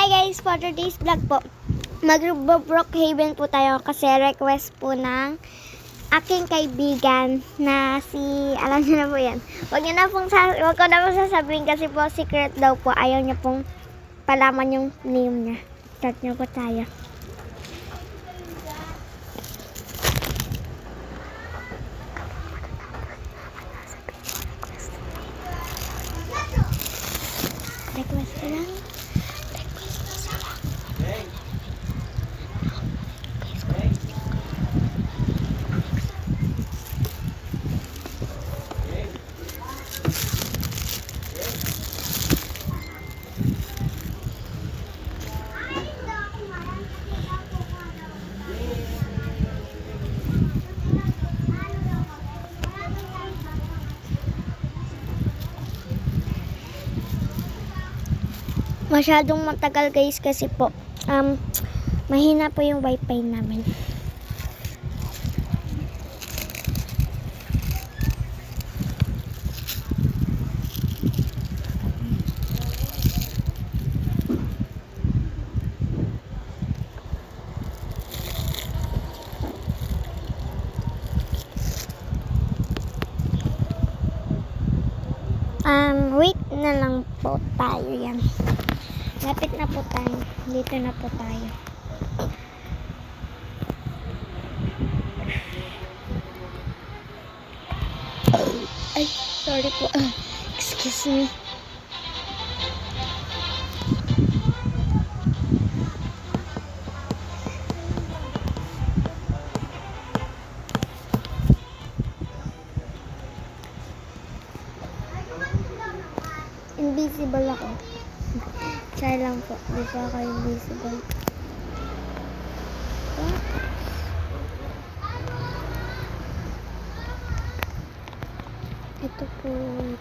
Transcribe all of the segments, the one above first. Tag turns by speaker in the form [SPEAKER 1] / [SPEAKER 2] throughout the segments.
[SPEAKER 1] Hi guys, for today's vlog po, mag-Brookhaven po tayo kasi request po ng aking kaibigan na si, alam niyo na po yan. Wag ko na pong sasabihin kasi po secret daw po. Ayaw niya pong palaman yung name niya. Start niyo po tayo. Request ko lang. Masyadong matagal guys kasi po mahina po yung wifi namin. Wait na lang po tayo yan. Lapit na po tayo. Dito na po tayo. Ay, sorry po. Excuse me. Invisible ako. Try lang po. Di pa ako invisible. Ito po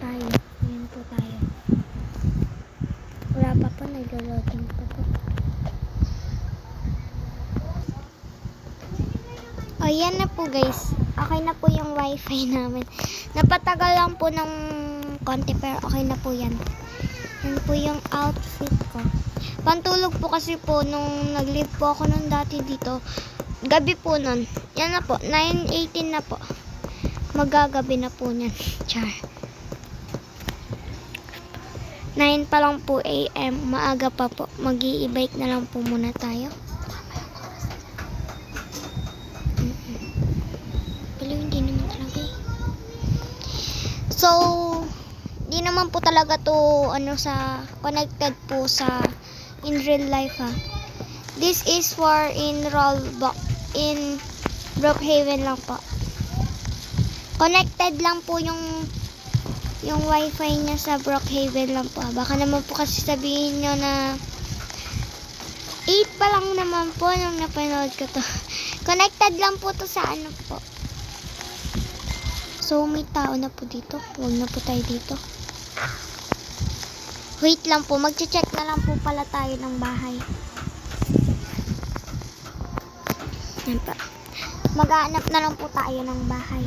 [SPEAKER 1] tayo. Ayan po tayo. Wala pa po. Nag-loading pa po. O, yan na po guys. Okay na po yung wifi namin. Napatagal lang po ng konti pero okay na po yan. Yan po yung outfit ko. Pantulog po kasi po nung nag-live po ako nun dati dito. Gabi po nun. Yan na po. 9:18 na po. Magagabi na po niyan. Char. 9 pa lang po AM. Maaga pa po. Mag-i-bike na lang po muna tayo. Pero hindi naman talaga eh. So, di naman po talaga to sa connected po sa in real life ha. This is for in Brookhaven lang po. Connected lang po yung wifi niya sa Brookhaven lang po. Baka naman po kasi sabihin nyo na 8 pa lang naman po nung napanood ko to. Connected lang po to sa ano po. So may tao na po dito. Huwag na po tayo dito. Wait lang po. Mag-check na lang po pala tayo ng bahay. Yan pa. Mag-aanap na lang po tayo ng bahay.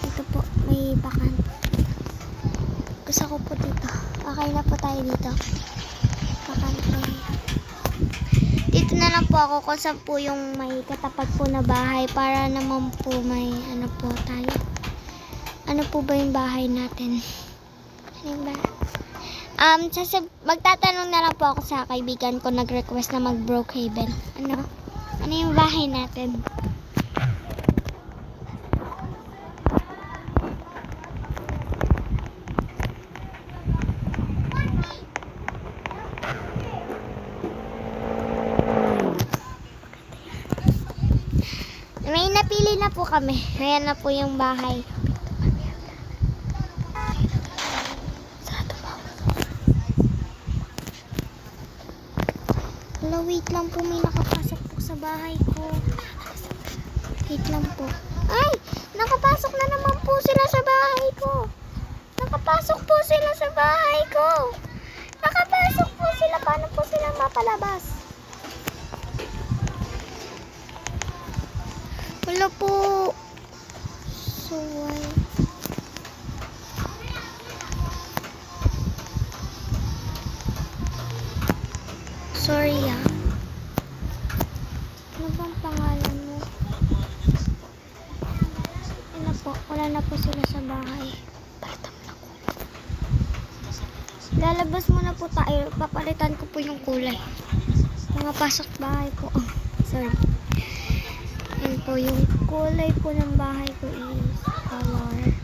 [SPEAKER 1] Ito po. May bakan. Gusto ko po dito. Okay na po tayo dito. Bakan po. Dito na lang po ako kung saan po yung may katapat po na bahay. Para naman po may ano po tayo. Ano po ba yung bahay natin? Ano yung bahay? Magtatanong na lang po ako sa kaibigan ko nag-request na mag-Brookhaven. Ano yung bahay natin? May napili na po kami. Ayan na po yung bahay. Hello, wait lang po. May nakapasok po sa bahay ko. Wait lang po. Ay! Nakapasok na naman po sila sa bahay ko. Nakapasok po sila sa bahay ko. Nakapasok po sila. Paano po sila mapalabas? Wala po. So, why? Sorry ah. Ano bang pangalan mo? Ano po, wala na po sila sa bahay. Palitan mo na ko. Lalabas muna po tayo. Papalitan ko po yung kulay. Mga pasok bahay po. Sorry. Yan po, yung kulay po ng bahay ko is color.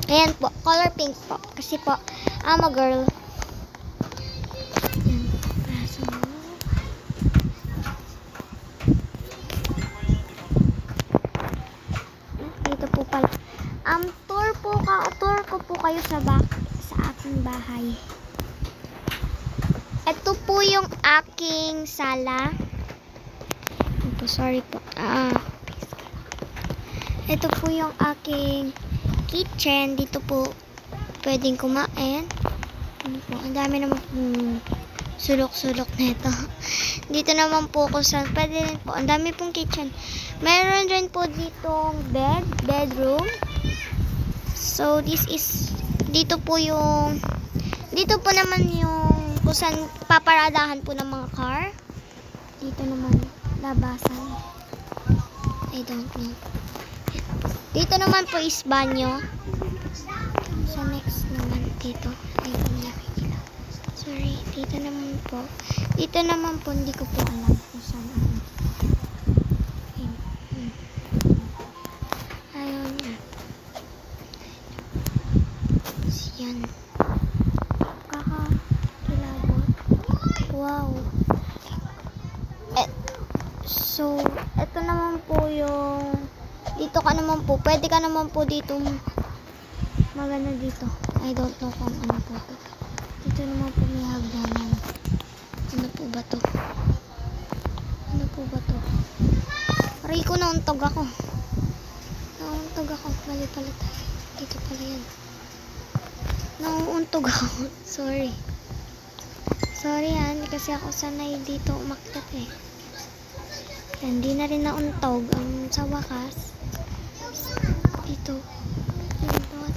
[SPEAKER 1] Ayan po, color pink po. Kasi po, I'm a girl. Ayan, braso mo. Dito po pala. Tour ko po kayo sa aking bahay. Ito po yung aking sala. Sorry po. Ito po yung aking kitchen. Dito po pwedeng kumain. Ano po, ang dami naman sulok-sulok nito. Dito naman po kung saan pwede rin po. Ang dami pong kitchen. Meron rin po ditong bedroom. So dito po naman yung kung saan paparadahan po ng mga car. Dito naman labasan. I don't know. Dito naman po is banyo. So next naman dito. Sorry, dito naman po. Dito naman po hindi ko po alam kung saan ano. Ayun. Yan. Kakakilabot. Wow. So, ito naman po yung dito ka naman po. Pwede ka naman po dito maganda dito. I don't know kung ano po to. Dito naman po may hagdanan. Ano po ba to? Ano po ba to? Aray ko, nauntog ako. Mali pala tayo. Dito pala yan. Nauuntog ako. Sorry. Sorry yan. Kasi ako sanay dito umakyat eh. Yan. Di na rin nauntog. Ang sa wakas. Dito. Pindot.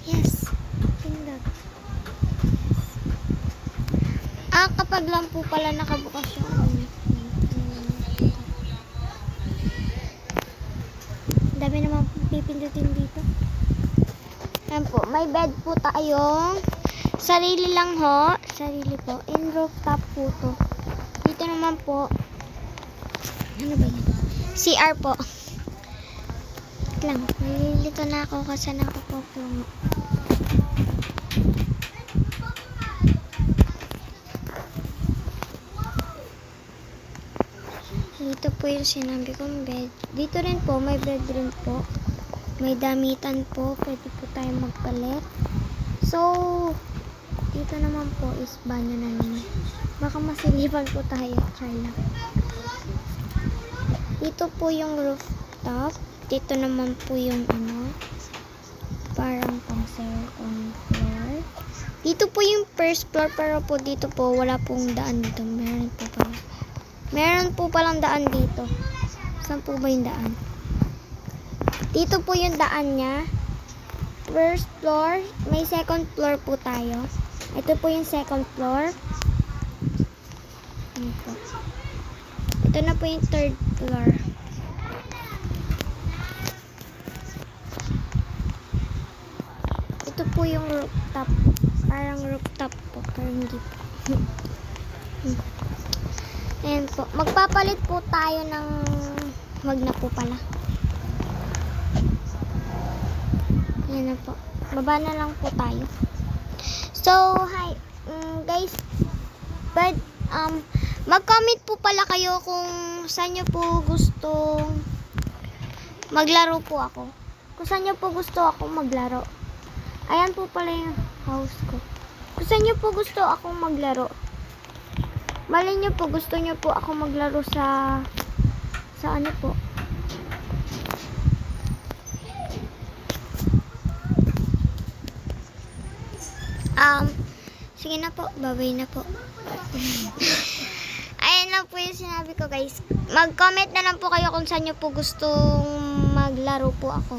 [SPEAKER 1] Yes. Pindot. Kapag lang po pala nakabukas yung dami naman pipindutin dito. Ayan po, may bed po tayong sarili lang ho. Sarili po. In rooftop po to. Dito naman po, ano ba yan? CR po. Wait lang, nalilito na ako kasi nakapopungo. Dito po yung sinabi kong bed. Dito rin po, may bedroom po. May damitan po. Pwede po tayo magpalit. So, dito naman po is banyo na naman. Baka masilipan po tayo. Try lang. Dito po yung rooftop. Dito naman po yung parang pang second floor. Dito po yung first floor. Pero po dito po, wala pong daan dito. Meron po palang daan dito. Saan po ba yung daan? Dito po yung daan niya. First floor. May second floor po tayo. Ito po yung second floor. Ito na po yung third floor. Ito po yung rooftop. Parang rooftop po. Pero hindi po. Ayan po. Magpapalit po tayo ng wag na po pala. Ayan na po. Baba na lang po tayo. So, hi. Guys. But, mag-comment po pala kayo kung saan nyo po gusto maglaro po ako. Kung saan nyo po gusto ako maglaro. Ayan po pala yung house ko. Kung saan nyo po gusto akong maglaro. Malay nyo po, gusto nyo po ako maglaro sa ano po. Sige na po, babay na po. Ayan yun lang po yung sinabi ko guys. Mag-comment na lang po kayo kung saan nyo po gustong maglaro po ako.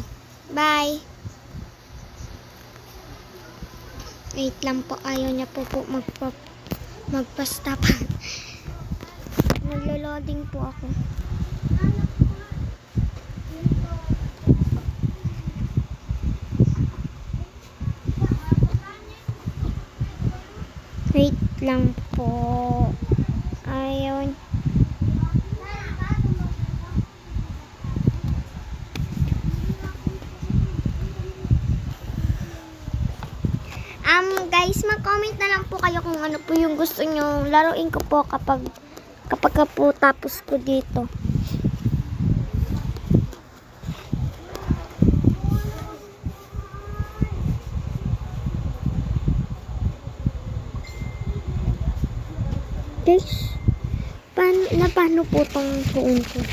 [SPEAKER 1] Bye! Wait lang po, ayaw niya po magpa-stop. Naglo-loading po ako. Wait lang po. Ayaw. Guys, mag-comment na lang po kayo kung ano po yung gusto nyo. Laruin ko po kapag po tapos ko dito. Guys, paano po tong phone ko?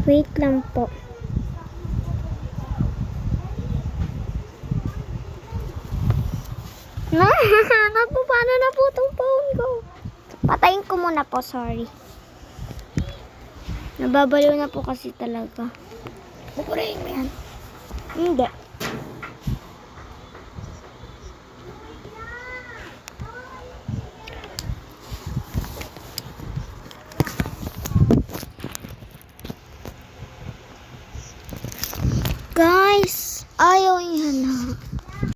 [SPEAKER 1] Wait lang po. Paano na po tong phone ko? Patayin ko muna po, sorry. Nababaliw na po kasi talaga. Bukurayin mo yan. Hindi. Guys, ayaw